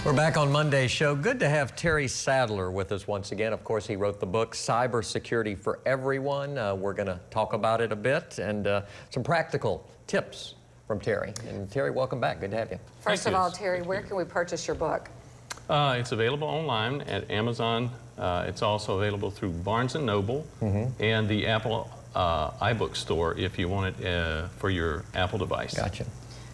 We're back on Monday's show. Good to have Terry Sadler with us once again. Of course, he wrote the book, Cybersecurity for Everyone. We're going to talk about it a bit and some practical tips from Terry. And Terry, welcome back. Good to have you. First of all, Terry, where can we purchase your book? It's available online at Amazon. It's also available through Barnes & Noble and the Apple iBook store if you want it for your Apple device. Gotcha.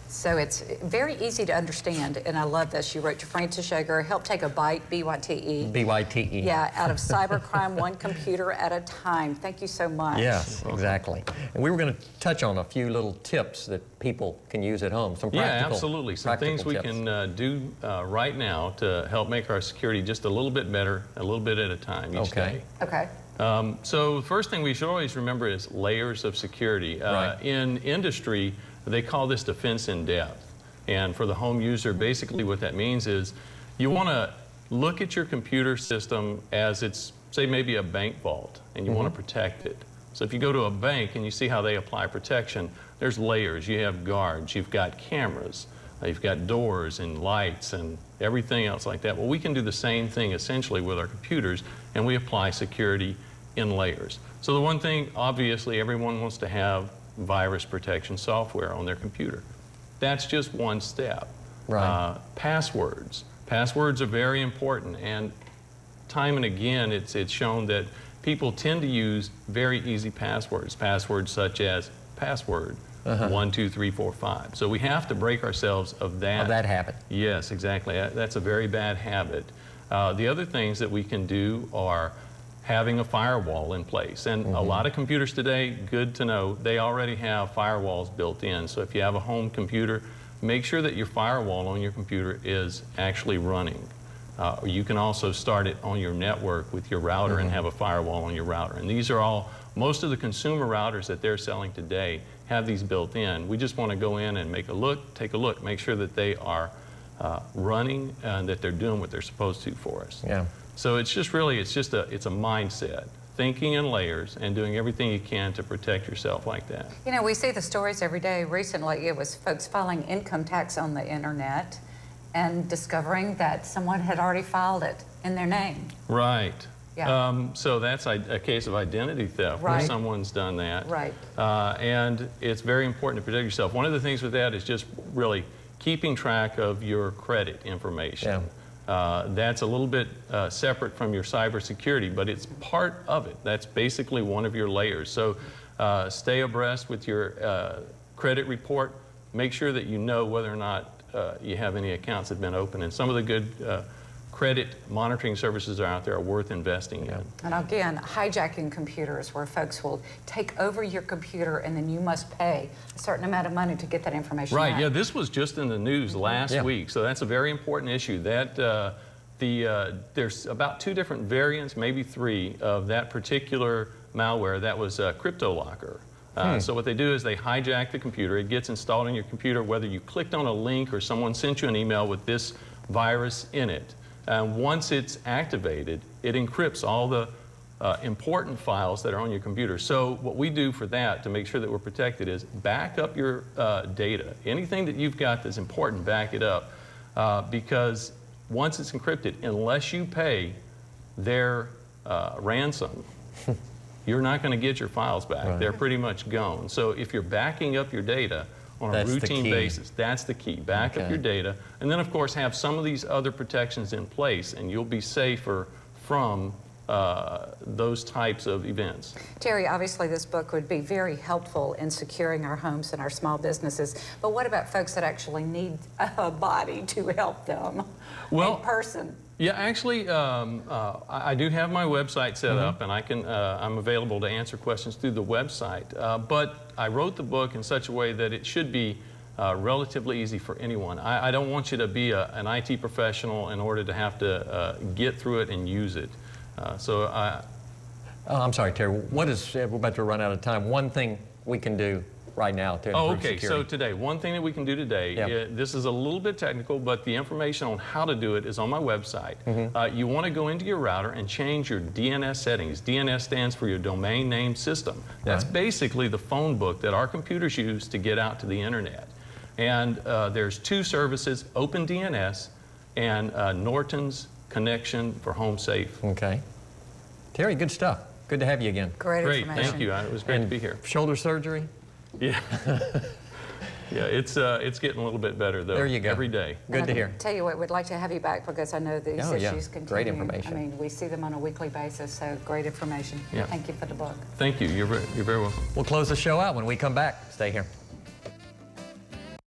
So it's very easy to understand, and I love this. You wrote to Francis Yeager, help take a bite, B-Y-T-E. B-Y-T-E. Yeah, out of cybercrime, one computer at a time. Thank you so much. Yes, exactly. And we were going to touch on a few little tips that people can use at home. Some practical, yeah, absolutely. Some things we can do right now to help make our security just a little bit better, a little bit at a time each day. Okay. So the first thing we should always remember is layers of security. In industry, they call this defense in depth. And for the home user, basically what that means is you want to look at your computer system as it's, say, maybe a bank vault, and you want to protect it. So if you go to a bank and you see how they apply protection, there's layers. You have guards, you've got cameras, you've got doors and lights and everything else like that. Well, we can do the same thing essentially with our computers, and we apply security in layers. So the one thing, obviously, everyone wants to have virus protection software on their computer. That's just one step. Right. Passwords. Passwords are very important, and time and again it's shown that people tend to use very easy passwords. Passwords such as password 1, 2, 3, 4, 5. So we have to break ourselves of that. Of that habit. Yes, exactly. That's a very bad habit. The other things that we can do are having a firewall in place. And a lot of computers today, good to know, they already have firewalls built in. So if you have a home computer, make sure that your firewall on your computer is actually running. You can also start it on your network with your router and have a firewall on your router. And these are all, most of the consumer routers that they're selling today have these built in. We just want to go in and take a look, make sure that they are running and that they're doing what they're supposed to for us. Yeah. So it's just really, it's a mindset, thinking in layers and doing everything you can to protect yourself like that. You know, we see the stories every day. Recently, it was folks filing income tax on the internet and discovering that someone had already filed it in their name. Right. Yeah. So that's a case of identity theft where someone's done that. Right. And it's very important to protect yourself. One of the things with that is just really keeping track of your credit information. Yeah. That's a little bit separate from your cybersecurity, but it's part of it. That's basically one of your layers. So stay abreast with your credit report. Make sure that you know whether or not you have any accounts that have been opened. And some of the good credit monitoring services are out there are worth investing in. And again, hijacking computers where folks will take over your computer and then you must pay a certain amount of money to get that information Right, back. yeah, this was just in the news last week, so that's a very important issue. That there's about 2 different variants, maybe 3, of that particular malware. That was CryptoLocker. So what they do is they hijack the computer. It gets installed on your computer whether you clicked on a link or someone sent you an email with this virus in it. And once it's activated, it encrypts all the important files that are on your computer. So what we do for that to make sure that we're protected is back up your data. Anything that you've got that's important, back it up. Because once it's encrypted, unless you pay their ransom, you're not going to get your files back. Right. They're pretty much gone. So if you're backing up your data on a routine basis, that's the key. Back up your data, and then of course have some of these other protections in place, and you'll be safer from those types of events. Terry, obviously this book would be very helpful in securing our homes and our small businesses, but what about folks that actually need a body to help them in person? Yeah, actually, I do have my website set up, and I'm available to answer questions through the website. But I wrote the book in such a way that it should be relatively easy for anyone. I don't want you to be an IT professional in order to have to get through it and use it. I'm sorry, Terry. We're about to run out of time. One thing we can do right now to improve security. So today, one thing that we can do today, this is a little bit technical, but the information on how to do it is on my website. You want to go into your router and change your DNS settings. DNS stands for your domain name system. That's basically the phone book that our computers use to get out to the internet. And there's 2 services, OpenDNS and Norton's Connection for Home Safe. Okay. Terry, good stuff. Good to have you again. Great information. Thank you. It was great to be here. Shoulder surgery? Yeah. Yeah, it's getting a little bit better, though. There you go. Every day. Good to hear. Tell you what, we'd like to have you back because I know these issues continue. Great information. I mean, we see them on a weekly basis, so great information. Yeah. Thank you for the book. Thank you. You're very welcome. We'll close the show out when we come back. Stay here.